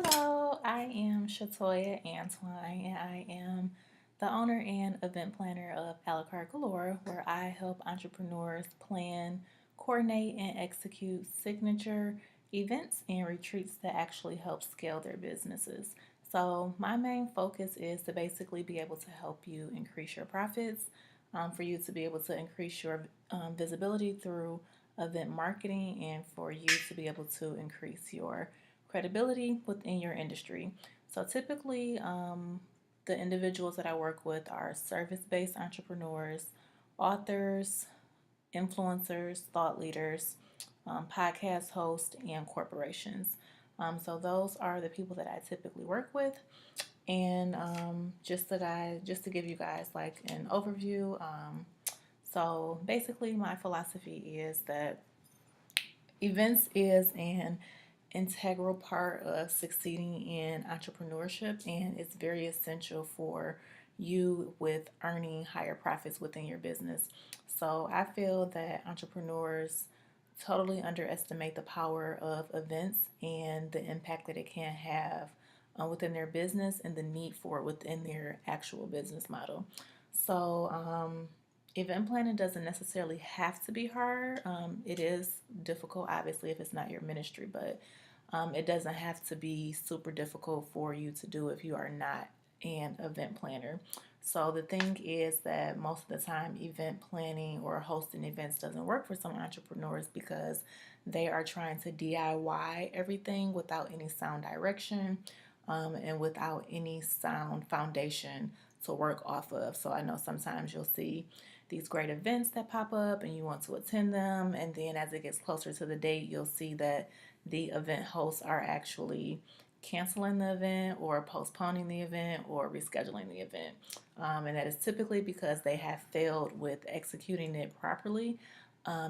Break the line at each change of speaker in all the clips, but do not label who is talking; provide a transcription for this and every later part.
Hello, I am Shatoya Antwine, and I am the owner and event planner of A La Carte Galore, where I help entrepreneurs plan, coordinate, and execute signature events and retreats that actually help scale their businesses. So, my main focus is to basically be able to help you increase your profits, for you to be able to increase your visibility through event marketing, and for you to be able to increase your credibility within your industry. So typically, the individuals that I work with are service based entrepreneurs, authors, influencers, thought leaders, podcast hosts, and corporations. So those are the people that I typically work with. And just to give you guys like an overview. So basically, my philosophy is that events is an integral part of succeeding in entrepreneurship, and it's very essential for you with earning higher profits within your business. So I feel that entrepreneurs totally underestimate the power of events and the impact that it can have within their business and the need for it within their actual business model. So event planning doesn't necessarily have to be hard. It is difficult, obviously, if it's not your ministry, but it doesn't have to be super difficult for you to do if you are not an event planner. So the thing is that most of the time, event planning or hosting events doesn't work for some entrepreneurs because they are trying to DIY everything without any sound direction, and without any sound foundation to work off of. So I know sometimes you'll see these great events that pop up and you want to attend them, and then as it gets closer to the date, you'll see that the event hosts are actually canceling the event or postponing the event or rescheduling the event. And that is typically because they have failed with executing it properly.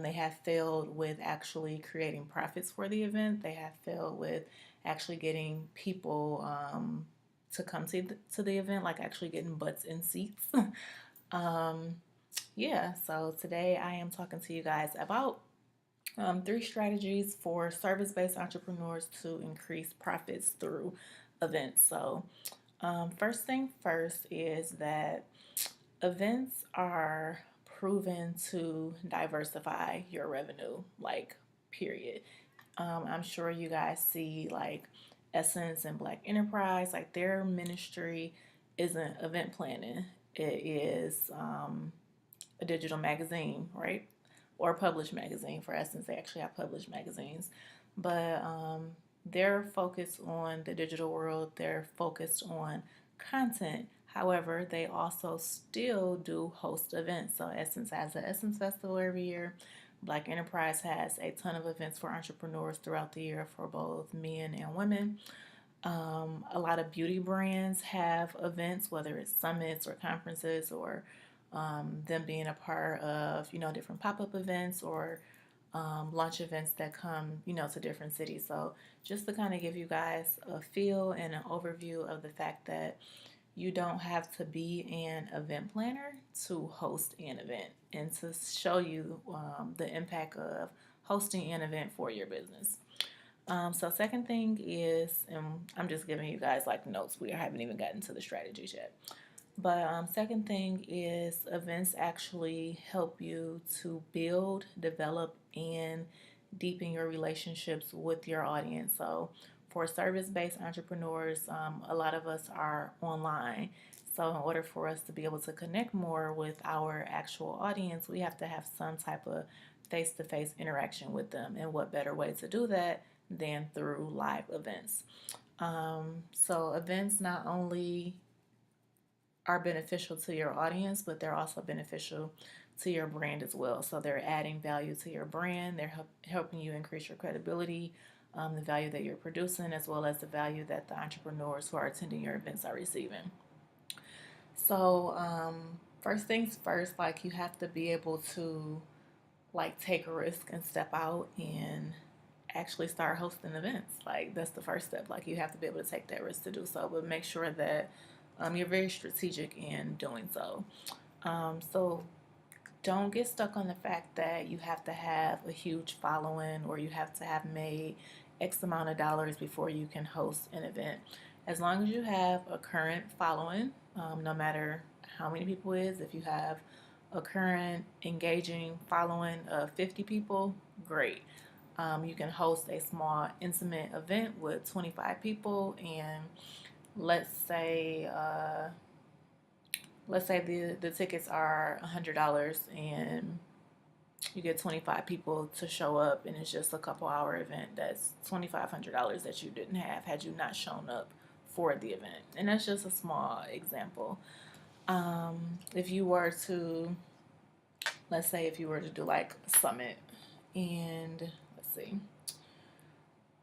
They have failed with actually creating profits for the event. They have failed with actually getting people to come to the event, like actually getting butts in seats. um, yeah, so today I am talking to you guys about three strategies for service based entrepreneurs to increase profits through events. So first thing first is that events are proven to diversify your revenue, like, period. I'm sure you guys see like Essence and Black Enterprise, like their ministry isn't event planning, it is a digital magazine, right? Or a published magazine. For Essence, they actually have published magazines. But they're focused on the digital world, they're focused on content. However, they also still do host events. So Essence has the Essence Festival every year. Black Enterprise has a ton of events for entrepreneurs throughout the year for both men and women. A lot of beauty brands have events, whether it's summits or conferences or them being a part of, different pop-up events or launch events that come, to different cities. So just to kind of give you guys a feel and an overview of the fact that you don't have to be an event planner to host an event, and to show you the impact of hosting an event for your business. So second thing is, and I'm just giving you guys like notes. We haven't even gotten to the strategies yet. But second thing is events actually help you to build, develop, and deepen your relationships with your audience. So for service-based entrepreneurs, a lot of us are online. So in order for us to be able to connect more with our actual audience, we have to have some type of face-to-face interaction with them. And what better way to do that than through live events? So events not only are beneficial to your audience, but they're also beneficial to your brand as well. So they're adding value to your brand. They're helping you increase your credibility, the value that you're producing, as well as the value that the entrepreneurs who are attending your events are receiving. So first things first, like you have to be able to like take a risk and step out and actually start hosting events. Like that's the first step. Like you have to be able to take that risk to do so, but make sure that you're very strategic in doing so. So don't get stuck on the fact that you have to have a huge following or you have to have made X amount of dollars before you can host an event. As long as you have a current following, no matter how many people it is, if you have a current engaging following of 50 people, great. You can host a small intimate event with 25 people, and let's say the tickets are $100 and you get 25 people to show up, and it's just a couple-hour event. That's $2,500 that you didn't have had you not shown up for the event. And that's just a small example. If you were to, let's say, if you were to do like a summit, and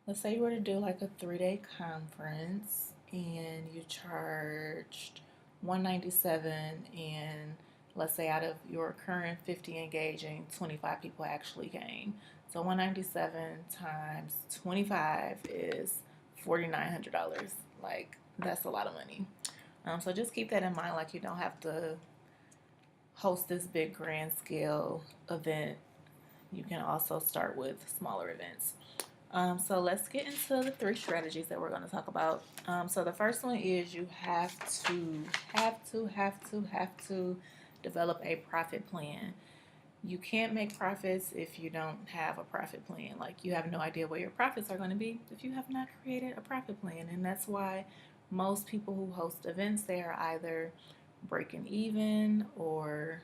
let's say you were to do like a 3-day conference, and you charged 197, and let's say out of your current 50 engaging, 25 people actually came. So 197 times 25 is $4,900. Like, that's a lot of money. So just keep that in mind. Like, you don't have to host this big grand scale event. You can also start with smaller events. So let's get into the 3 strategies that we're going to talk about. So the first one is you have to develop a profit plan. You can't make profits if you don't have a profit plan. Like, you have no idea where your profits are going to be if you have not created a profit plan. And that's why most people who host events, they are either breaking even, or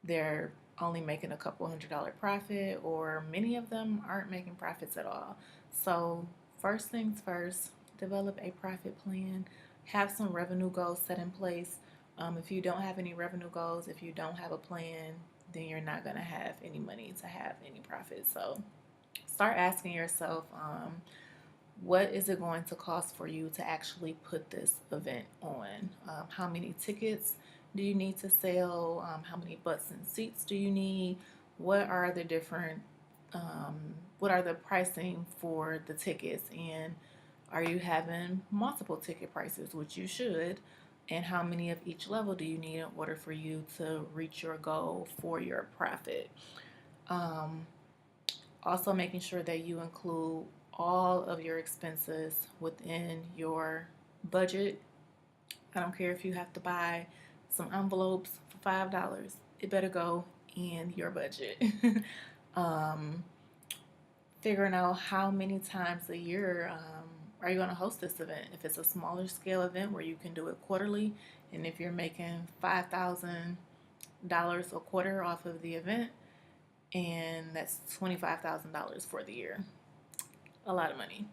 they're only making a couple $100 profit, or many of them aren't making profits at all. So first things first, develop a profit plan. Have some revenue goals set in place. If you don't have any revenue goals, if you don't have a plan, then you're not going to have any money to have any profit. So start asking yourself, what is it going to cost for you to actually put this event on? How many tickets do you need to sell? How many butts and seats do you need? What are the different, what are the pricing for the tickets? And are you having multiple ticket prices, which you should? And how many of each level do you need in order for you to reach your goal for your profit? Also making sure that you include all of your expenses within your budget. I don't care if you have to buy some envelopes for $5. It better go in your budget. Figuring out how many times a year are you going to host this event. If it's a smaller scale event where you can do it quarterly, and if you're making $5,000 a quarter off of the event, and that's $25,000 for the year. A lot of money.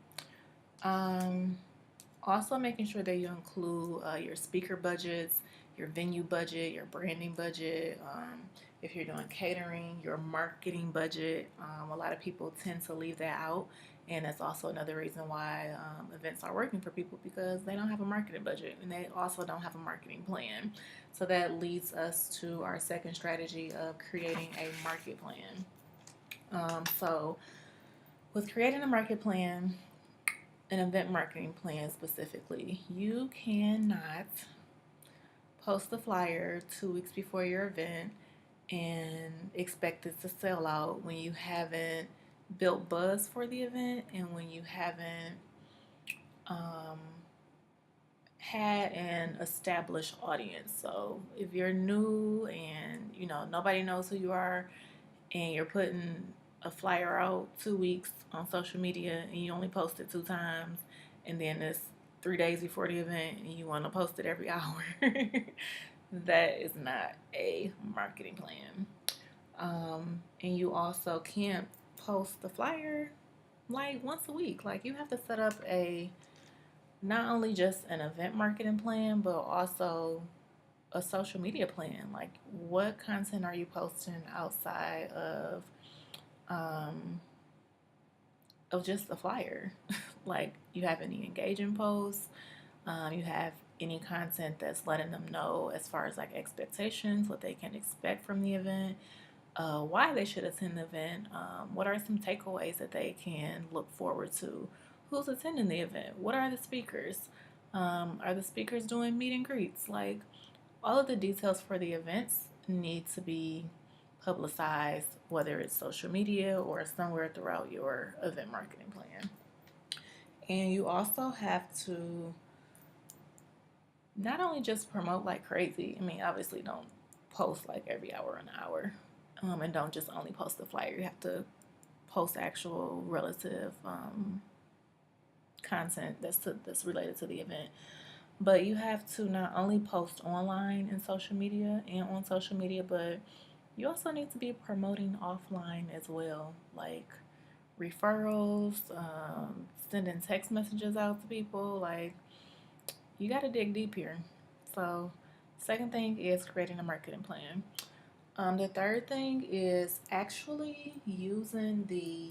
Also making sure that you include your speaker budgets, your venue budget, your branding budget, if you're doing catering, your marketing budget. A lot of people tend to leave that out, and that's also another reason why events are working for people, because they don't have a marketing budget, and they also don't have a marketing plan. So that leads us to our second strategy of creating a market plan. So with creating a market plan, an event marketing plan specifically, you cannot post the flyer 2 weeks before your event and expect it to sell out when you haven't built buzz for the event, and when you haven't had an established audience. So if you're new and nobody knows who you are, and you're putting a flyer out 2 weeks on social media, and you only post it 2 times, and then it's 3 days before the event and you want to post it every hour, that is not a marketing plan. And you also can't post the flyer like once a week. Like, you have to set up not only just an event marketing plan, but also a social media plan. Like, what content are you posting outside of just the flyer? Like, you have any engaging posts? You have any content that's letting them know as far as like expectations, what they can expect from the event, why they should attend the event, what are some takeaways that they can look forward to, who's attending the event, what are the speakers, are the speakers doing meet and greets? Like, all of the details for the events need to be publicized, whether it's social media or somewhere throughout your event marketing plan. And you also have to not only just promote like crazy. I mean, obviously don't post like every hour an hour, and don't just only post the flyer. You have to post actual relative content that's related to the event. But you have to not only post online and social media and on social media, but you also need to be promoting offline as well, like referrals, sending text messages out to people. Like, you got to dig deep here. So, second thing is creating a marketing plan. The third thing is actually using the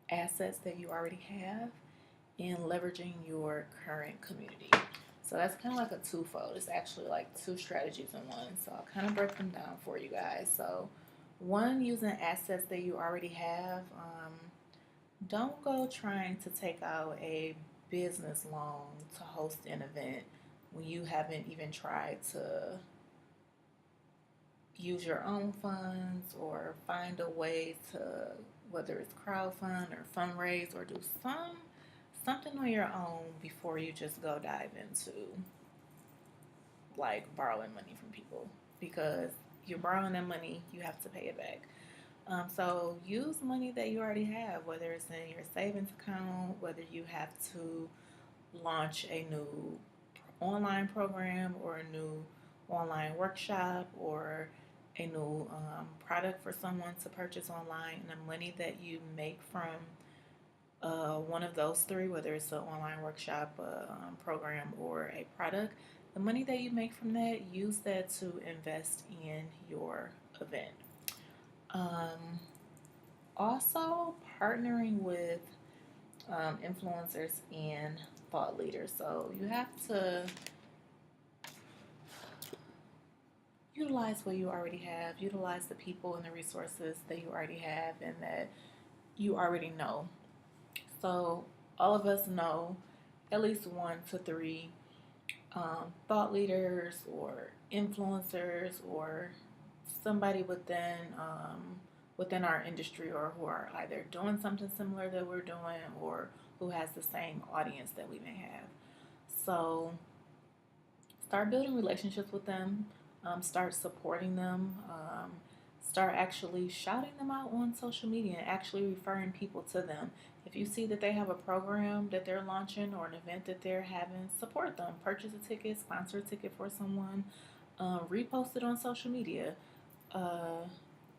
assets that you already have and leveraging your current community. So that's kind of like a twofold. It's actually like two strategies in one. So I'll kind of break them down for you guys. So, one, using assets that you already have. Don't go trying to take out a business loan to host an event when you haven't even tried to use your own funds or find a way to, whether it's crowdfund or fundraise or do something on your own before you just go dive into like borrowing money from people, because you're borrowing that money, you have to pay it back. So use money that you already have, whether it's in your savings account, whether you have to launch a new online program or a new online workshop or a new product for someone to purchase online. And the money that you make from one of those three, whether it's an online workshop, a program, or a product, the money that you make from that, use that to invest in your event. Um, Also, partnering with influencers and thought leaders. So you have to utilize what you already have, utilize the people and the resources that you already have and that you already know. So, all of us know at least one to three thought leaders or influencers or somebody within our industry, or who are either doing something similar that we're doing or who has the same audience that we may have. So start building relationships with them, start supporting them, start actually shouting them out on social media and actually referring people to them. If you see that they have a program that they're launching or an event that they're having, support them. Purchase a ticket, sponsor a ticket for someone, repost it on social media. Uh,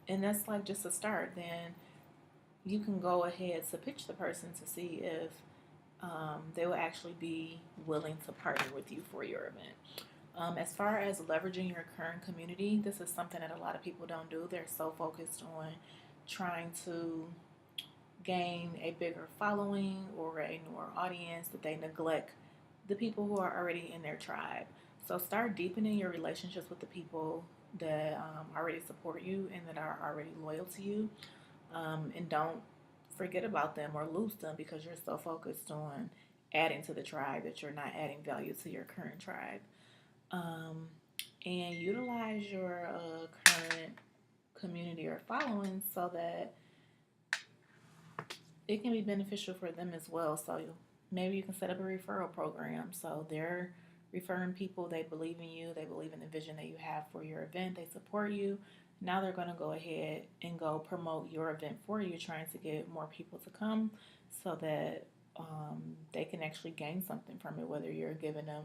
and that's like just a start. Then you can go ahead to pitch the person to see if they will actually be willing to partner with you for your event. As far as leveraging your current community, this is something that a lot of people don't do. They're so focused on trying to gain a bigger following or a newer audience that they neglect the people who are already in their tribe. So start deepening your relationships with the people that already support you and that are already loyal to you. And don't forget about them or lose them because you're so focused on adding to the tribe that you're not adding value to your current tribe. Um, and utilize your current community or following so that it can be beneficial for them as well. So maybe you can set up a referral program. So they're referring people, they believe in you, they believe in the vision that you have for your event, they support you. Now they're going to go ahead and go promote your event for you, trying to get more people to come so that they can actually gain something from it, whether you're giving them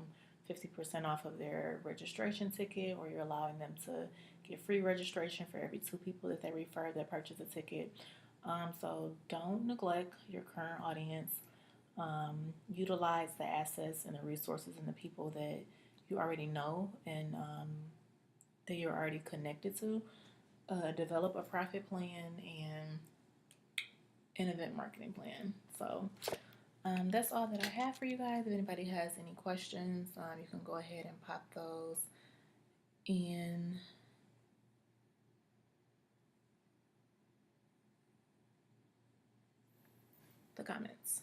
50% off of their registration ticket or you're allowing them to get free registration for every two people that they refer that purchase a ticket. So don't neglect your current audience. Utilize the assets and the resources and the people that you already know and that you're already connected to. Develop a profit plan and an event marketing plan. So that's all that I have for you guys. If anybody has any questions, you can go ahead and pop those in the comments.